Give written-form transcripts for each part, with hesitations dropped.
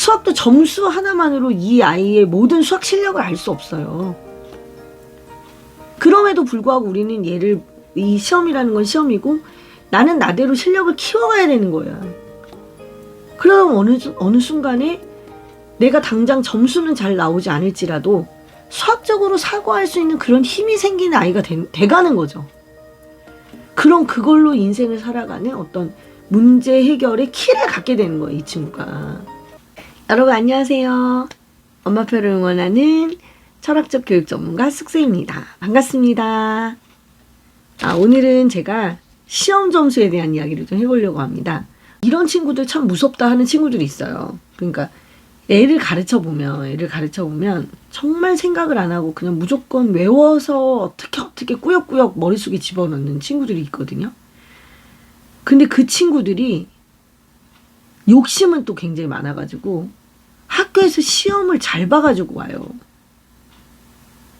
수학도 점수 하나만으로 이 아이의 모든 수학 실력을 알 수 없어요. 그럼에도 불구하고 우리는 얘를, 이 시험이라는 건 시험이고 나는 나대로 실력을 키워가야 되는 거야. 그러면 어느 순간에 내가 당장 점수는 잘 나오지 않을지라도 수학적으로 사고할 수 있는 그런 힘이 생기는 아이가 돼가는 거죠. 그럼 그걸로 인생을 살아가는 어떤 문제 해결의 키를 갖게 되는 거예요, 이 친구가. 여러분 안녕하세요. 엄마표를 응원하는 철학적 교육 전문가 쑥스입니다. 반갑습니다. 오늘은 제가 시험 점수에 대한 이야기를 좀 해보려고 합니다. 이런 친구들 참 무섭다 하는 친구들이 있어요. 그러니까 애를 가르쳐 보면 정말 생각을 안 하고 그냥 무조건 외워서 어떻게 꾸역꾸역 머릿속에 집어넣는 친구들이 있거든요. 근데 그 친구들이 욕심은 또 굉장히 많아가지고 학교에서 시험을 잘 봐가지고 와요.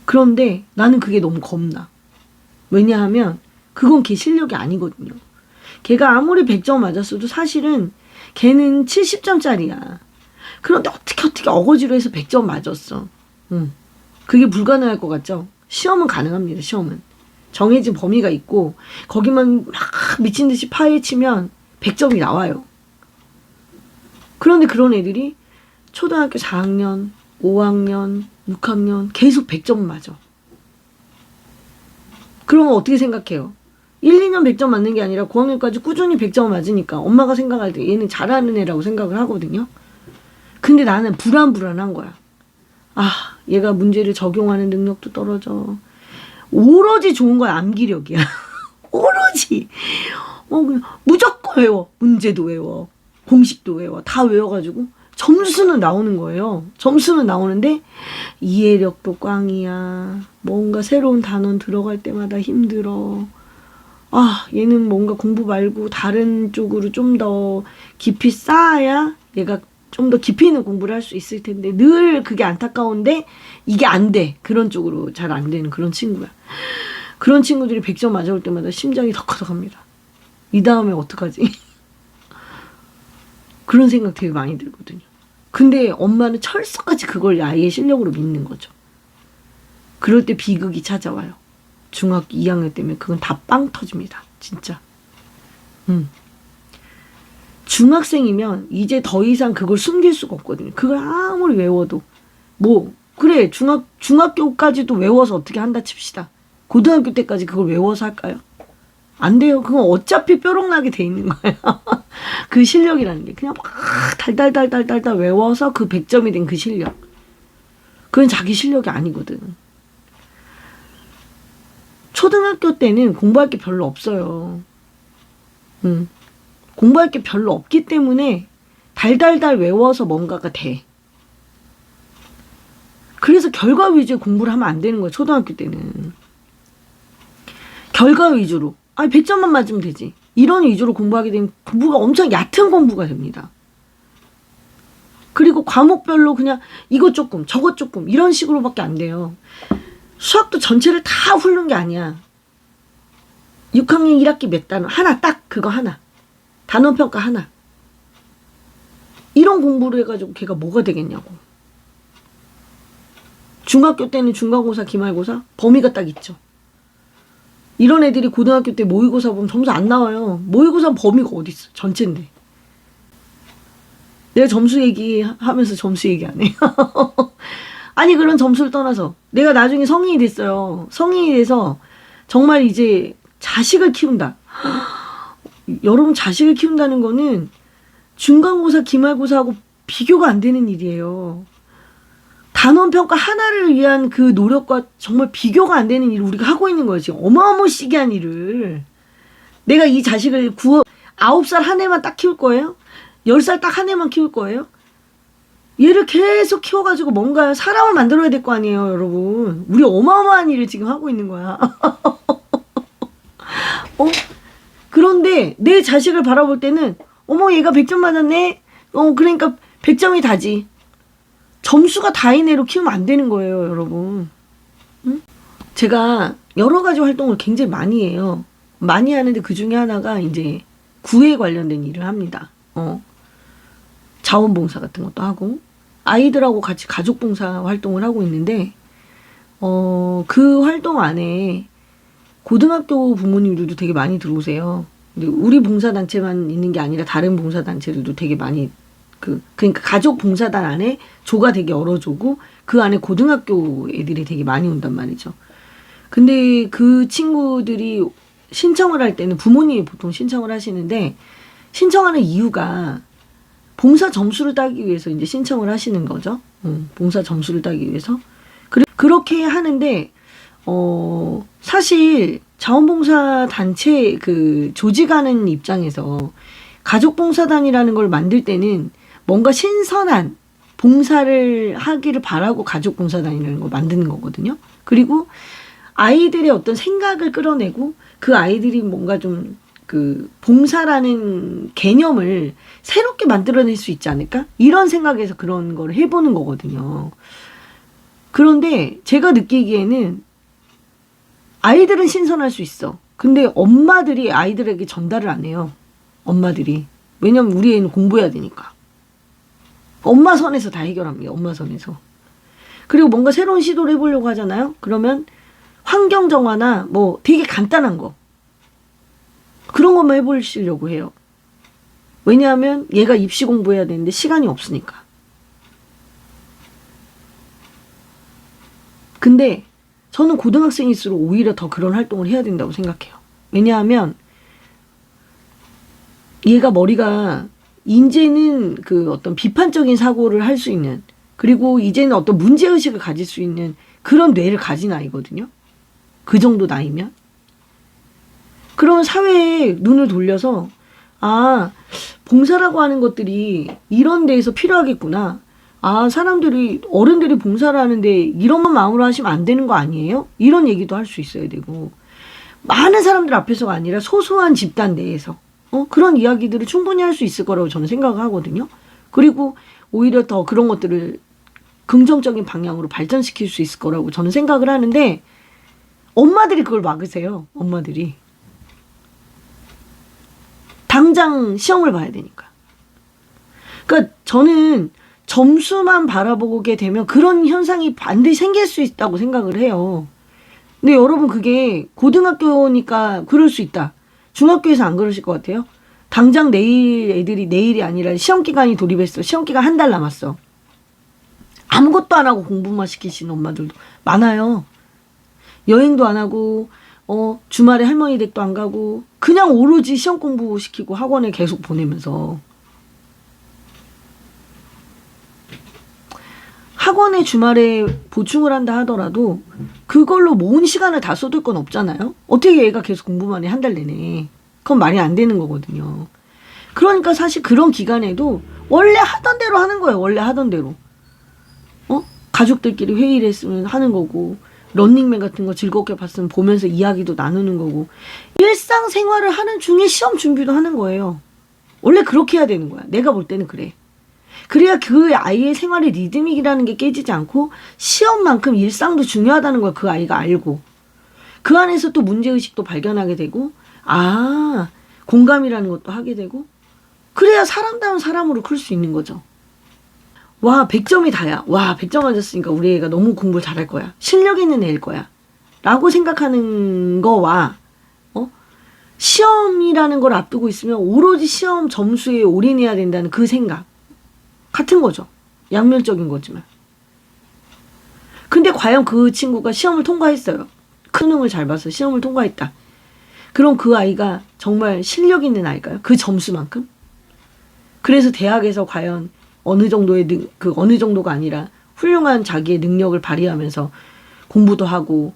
그런데 나는 그게 너무 겁나. 왜냐하면 그건 걔 실력이 아니거든요. 걔가 아무리 100점 맞았어도 사실은 걔는 70점짜리야. 그런데 어떻게 어거지로 해서 100점 맞았어. 그게 불가능할 것 같죠? 시험은 가능합니다. 시험은. 정해진 범위가 있고 거기만 막 미친 듯이 파헤치면 100점이 나와요. 그런데 그런 애들이 초등학교 4학년, 5학년, 6학년 계속 100점 맞아. 그러면 어떻게 생각해요? 1, 2년 100점 맞는 게 아니라 9학년까지 꾸준히 100점 맞으니까 엄마가 생각할 때 얘는 잘하는 애라고 생각을 하거든요. 근데 나는 불안한 거야. 얘가 문제를 적용하는 능력도 떨어져. 오로지 좋은 건 암기력이야. 오로지. 그냥 무조건 외워. 문제도 외워. 공식도 외워. 다 외워가지고 점수는 나오는 거예요. 점수는 나오는데 이해력도 꽝이야. 뭔가 새로운 단원 들어갈 때마다 힘들어. 얘는 뭔가 공부 말고 다른 쪽으로 좀 더 깊이 쌓아야 얘가 좀 더 깊이 있는 공부를 할 수 있을 텐데 늘 그게 안타까운데 이게 안 돼. 그런 쪽으로 잘 안 되는 그런 친구야. 그런 친구들이 100점 맞아올 때마다 심장이 덜컥덜컥합니다. 이 다음에 어떡하지? 그런 생각 되게 많이 들거든요. 근데 엄마는 철석같이 그걸 아이의 실력으로 믿는 거죠. 그럴 때 비극이 찾아와요. 중학교 2학년 때면 그건 다 빵 터집니다. 진짜. 중학생이면 이제 더 이상 그걸 숨길 수가 없거든요. 그걸 아무리 외워도 그래 중학교까지도 외워서 어떻게 한다 칩시다. 고등학교 때까지 그걸 외워서 할까요? 안 돼요. 그건 어차피 뾰록나게 돼 있는 거예요. 그 실력이라는 게 그냥 막 달달달달달달 외워서 그 100점이 된 그 실력. 그건 자기 실력이 아니거든. 초등학교 때는 공부할 게 별로 없어요. 공부할 게 별로 없기 때문에 달달달 외워서 뭔가가 돼. 그래서 결과 위주의 공부를 하면 안 되는 거예요. 초등학교 때는. 결과 위주로. 100점만 맞으면 되지. 이런 위주로 공부하게 되면 공부가 엄청 얕은 공부가 됩니다. 그리고 과목별로 그냥 이것 조금 저것 조금 이런 식으로밖에 안 돼요. 수학도 전체를 다 훑는 게 아니야. 6학년 1학기 몇 단원 하나 딱 그거 하나. 단원평가 하나. 이런 공부를 해가지고 걔가 뭐가 되겠냐고. 중학교 때는 중간고사, 기말고사 범위가 딱 있죠. 이런 애들이 고등학교 때 모의고사 보면 점수 안 나와요. 모의고사 범위가 어디 있어? 전체인데. 내가 점수 얘기하면서 점수 얘기 안 해요. 아니 그런 점수를 떠나서 내가 나중에 성인이 됐어요. 성인이 돼서 정말 이제 자식을 키운다. 여러분 자식을 키운다는 거는 중간고사, 기말고사하고 비교가 안 되는 일이에요. 단원평가 하나를 위한 그 노력과 정말 비교가 안 되는 일을 우리가 하고 있는 거지. 어마어마시기한 일을. 내가 이 자식을 9살 한 해만 딱 키울 거예요? 10살 딱 한 해만 키울 거예요? 얘를 계속 키워가지고 뭔가 사람을 만들어야 될 거 아니에요, 여러분. 우리 어마어마한 일을 지금 하고 있는 거야. 그런데 내 자식을 바라볼 때는 얘가 100점 맞았네? 그러니까 100점이 다지. 점수가 다인 애로 키우면 안 되는 거예요, 여러분. 제가 여러 가지 활동을 굉장히 많이 해요. 많이 하는데 그 중에 하나가 이제 구에 관련된 일을 합니다. 자원봉사 같은 것도 하고 아이들하고 같이 가족봉사 활동을 하고 있는데 그 활동 안에 고등학교 부모님들도 되게 많이 들어오세요. 근데 우리 봉사단체만 있는 게 아니라 다른 봉사단체들도 되게 많이 그러니까 가족 봉사단 안에 조가 되게 여러 조고 그 안에 고등학교 애들이 되게 많이 온단 말이죠. 근데 그 친구들이 신청을 할 때는 부모님이 보통 신청을 하시는데 신청하는 이유가 봉사 점수를 따기 위해서 이제 신청을 하시는 거죠. 봉사 점수를 따기 위해서. 그렇게 하는데 사실 자원봉사 단체 조직하는 입장에서 가족봉사단이라는 걸 만들 때는 뭔가 신선한 봉사를 하기를 바라고 가족봉사단이라는 걸 만드는 거거든요. 그리고 아이들의 어떤 생각을 끌어내고 그 아이들이 뭔가 좀 봉사라는 개념을 새롭게 만들어낼 수 있지 않을까? 이런 생각에서 그런 걸 해보는 거거든요. 그런데 제가 느끼기에는 아이들은 신선할 수 있어. 근데 엄마들이 아이들에게 전달을 안 해요. 엄마들이. 왜냐면 우리 애는 공부해야 되니까. 엄마 선에서 다 해결합니다. 엄마 선에서. 그리고 뭔가 새로운 시도를 해보려고 하잖아요. 그러면 환경 정화나 뭐 되게 간단한 거. 그런 것만 해보시려고 해요. 왜냐하면 얘가 입시 공부해야 되는데 시간이 없으니까. 근데 저는 고등학생일수록 오히려 더 그런 활동을 해야 된다고 생각해요. 왜냐하면 얘가 머리가 이제는 어떤 비판적인 사고를 할 수 있는, 그리고 이제는 어떤 문제의식을 가질 수 있는 그런 뇌를 가진 아이거든요. 그 정도 나이면. 그런 사회에 눈을 돌려서 봉사라고 하는 것들이 이런 데에서 필요하겠구나. 사람들이 어른들이 봉사를 하는데 이런 마음으로 하시면 안 되는 거 아니에요? 이런 얘기도 할 수 있어야 되고, 많은 사람들 앞에서가 아니라 소소한 집단 내에서 그런 이야기들을 충분히 할 수 있을 거라고 저는 생각을 하거든요. 그리고 오히려 더 그런 것들을 긍정적인 방향으로 발전시킬 수 있을 거라고 저는 생각을 하는데 엄마들이 그걸 막으세요. 엄마들이. 당장 시험을 봐야 되니까. 그러니까 저는 점수만 바라보게 되면 그런 현상이 반드시 생길 수 있다고 생각을 해요. 근데 여러분 그게 고등학교니까 그럴 수 있다. 중학교에서 안 그러실 것 같아요. 당장 내일이 아니라 시험 기간이 돌입했어. 시험 기간 한 달 남았어. 아무것도 안 하고 공부만 시키시는 엄마들도 많아요. 여행도 안 하고 주말에 할머니 댁도 안 가고 그냥 오로지 시험 공부시키고 학원에 계속 보내면서, 학원에 주말에 보충을 한다 하더라도 그걸로 모은 시간을 다 쏟을 건 없잖아요. 어떻게 얘가 계속 공부만 해 한 달 내내. 그건 말이 안 되는 거거든요. 그러니까 사실 그런 기간에도 원래 하던 대로 하는 거예요. 원래 하던 대로. 가족들끼리 회의를 했으면 하는 거고, 런닝맨 같은 거 즐겁게 봤으면 보면서 이야기도 나누는 거고, 일상생활을 하는 중에 시험 준비도 하는 거예요. 원래 그렇게 해야 되는 거야. 내가 볼 때는 그래. 그래야 그 아이의 생활의 리드믹이라는 게 깨지지 않고 시험만큼 일상도 중요하다는 걸 그 아이가 알고, 그 안에서 또 문제의식도 발견하게 되고, 공감이라는 것도 하게 되고, 그래야 사람다운 사람으로 클 수 있는 거죠. 100점이 다야. 100점 맞았으니까 우리 애가 너무 공부를 잘할 거야. 실력 있는 애일 거야. 라고 생각하는 거와 시험이라는 걸 앞두고 있으면 오로지 시험 점수에 올인해야 된다는 그 생각 같은 거죠. 양면적인 거지만. 근데 과연 그 친구가 시험을 통과했어요. 수능을 잘 봐서 시험을 통과했다. 그럼 그 아이가 정말 실력 있는 아이일까요? 그 점수만큼? 그래서 대학에서 과연 어느 정도가 아니라 훌륭한 자기의 능력을 발휘하면서 공부도 하고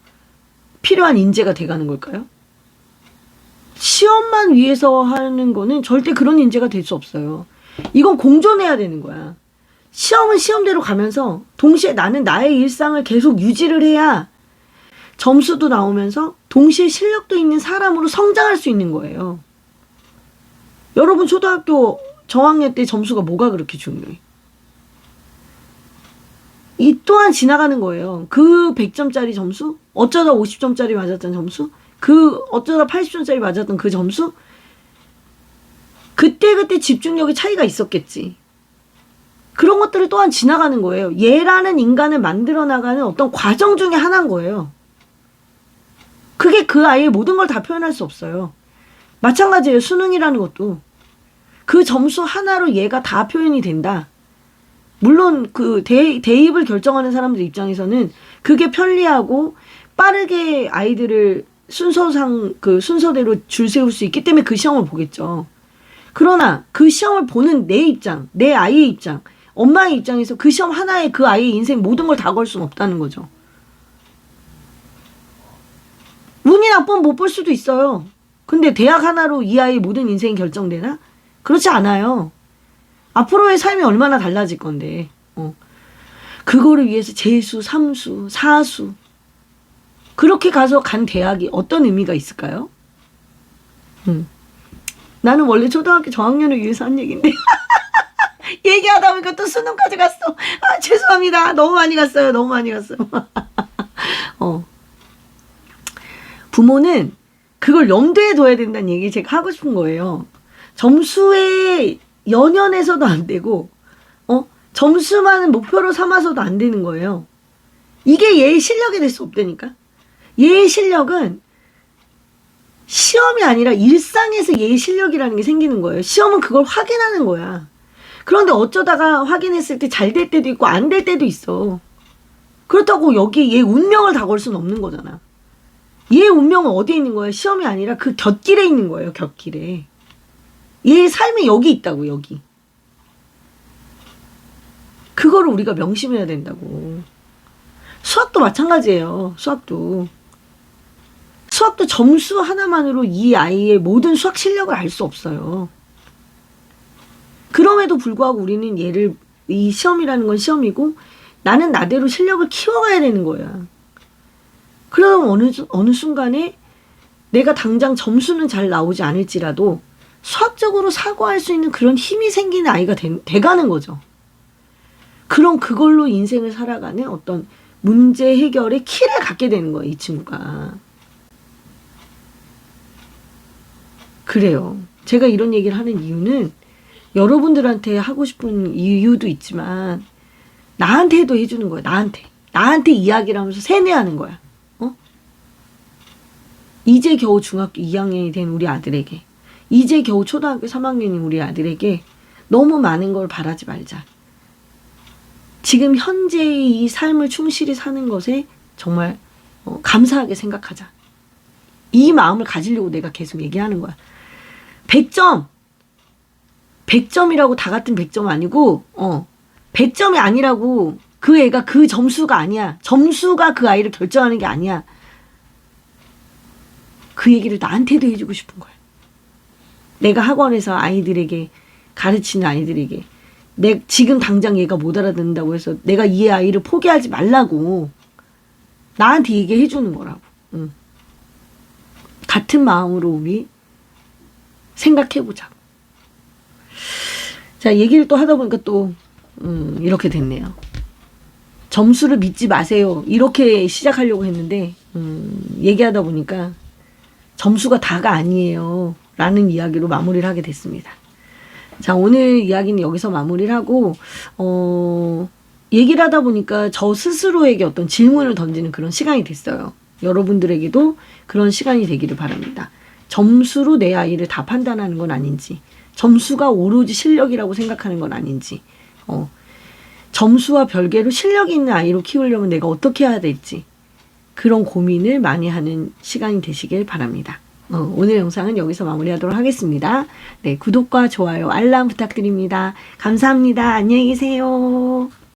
필요한 인재가 돼가는 걸까요? 시험만 위해서 하는 거는 절대 그런 인재가 될 수 없어요. 이건 공존해야 되는 거야. 시험은 시험대로 가면서 동시에 나는 나의 일상을 계속 유지를 해야 점수도 나오면서 동시에 실력도 있는 사람으로 성장할 수 있는 거예요. 여러분 초등학교 저학년 때 점수가 뭐가 그렇게 중요해? 이 또한 지나가는 거예요. 그 100점짜리 점수, 어쩌다 50점짜리 맞았던 점수, 어쩌다 80점짜리 맞았던 그 점수, 그때 집중력의 차이가 있었겠지. 그런 것들을 또한 지나가는 거예요. 얘라는 인간을 만들어 나가는 어떤 과정 중에 하나인 거예요. 그게 그 아이의 모든 걸 다 표현할 수 없어요. 마찬가지예요. 수능이라는 것도. 그 점수 하나로 얘가 다 표현이 된다. 물론 그 대입을 결정하는 사람들 입장에서는 그게 편리하고 빠르게 아이들을 순서상 그 순서대로 줄 세울 수 있기 때문에 그 시험을 보겠죠. 그러나 그 시험을 보는 내 입장, 내 아이의 입장, 엄마의 입장에서 그 시험 하나에 그 아이의 인생 모든 걸 다 걸 수는 없다는 거죠. 운이 나쁘면 못 볼 수도 있어요. 근데 대학 하나로 이 아이의 모든 인생이 결정되나? 그렇지 않아요. 앞으로의 삶이 얼마나 달라질 건데. 그거를 위해서 재수, 삼수, 사수 그렇게 가서 간 대학이 어떤 의미가 있을까요? 나는 원래 초등학교 저학년을 위해서 한 얘기인데 얘기하다 보니까 또 수능까지 갔어. 아, 죄송합니다. 너무 많이 갔어요. 너무 많이 갔어요. 부모는 그걸 염두에 둬야 된다는 얘기 제가 하고 싶은 거예요. 점수에 연연해서도 안 되고 점수만 목표로 삼아서도 안 되는 거예요. 이게 얘의 실력이 될 수 없다니까. 얘의 실력은 시험이 아니라 일상에서 얘의 실력이라는 게 생기는 거예요. 시험은 그걸 확인하는 거야. 그런데 어쩌다가 확인했을 때 잘 될 때도 있고 안 될 때도 있어. 그렇다고 여기 얘 운명을 다 걸 수는 없는 거잖아. 얘의 운명은 어디에 있는 거예요? 시험이 아니라 그 곁길에 있는 거예요. 곁길에. 얘의 삶이 여기 있다고, 여기. 그거를 우리가 명심해야 된다고. 수학도 마찬가지예요. 수학도 점수 하나만으로 이 아이의 모든 수학 실력을 알 수 없어요. 그럼에도 불구하고 우리는 얘를, 이 시험이라는 건 시험이고 나는 나대로 실력을 키워가야 되는 거야. 그러면 어느 순간에 내가 당장 점수는 잘 나오지 않을지라도 수학적으로 사고할 수 있는 그런 힘이 생기는 아이가 돼가는 거죠. 그럼 그걸로 인생을 살아가는 어떤 문제 해결의 키를 갖게 되는 거예요, 이 친구가. 그래요. 제가 이런 얘기를 하는 이유는 여러분들한테 하고 싶은 이유도 있지만 나한테도 해주는 거예요. 나한테 이야기를 하면서 세뇌하는 거야. 이제 겨우 중학교 2학년이 된 우리 아들에게, 이제 겨우 초등학교 3학년인 우리 아들에게 너무 많은 걸 바라지 말자. 지금 현재의 이 삶을 충실히 사는 것에 정말 감사하게 생각하자. 이 마음을 가지려고 내가 계속 얘기하는 거야. 100점이라고 다 같은 100점 아니고 100점이 아니라고 그 애가 그 점수가 아니야. 점수가 그 아이를 결정하는 게 아니야. 그 얘기를 나한테도 해주고 싶은 거야. 내가 학원에서 아이들에게 가르치는 아이들에게 지금 당장 얘가 못 알아듣는다고 해서 내가 이 아이를 포기하지 말라고 나한테 얘기해 주는 거라고. 같은 마음으로 우리 생각해보자. 자, 얘기를 또 하다 보니까 또 이렇게 됐네요. 점수를 믿지 마세요. 이렇게 시작하려고 했는데 얘기하다 보니까 점수가 다가 아니에요. 라는 이야기로 마무리를 하게 됐습니다. 자, 오늘 이야기는 여기서 마무리를 하고 얘기를 하다 보니까 저 스스로에게 어떤 질문을 던지는 그런 시간이 됐어요. 여러분들에게도 그런 시간이 되기를 바랍니다. 점수로 내 아이를 다 판단하는 건 아닌지, 점수가 오로지 실력이라고 생각하는 건 아닌지, 점수와 별개로 실력이 있는 아이로 키우려면 내가 어떻게 해야 될지 그런 고민을 많이 하는 시간이 되시길 바랍니다. 오늘 영상은 여기서 마무리하도록 하겠습니다. 네, 구독과 좋아요, 알람 부탁드립니다. 감사합니다. 안녕히 계세요.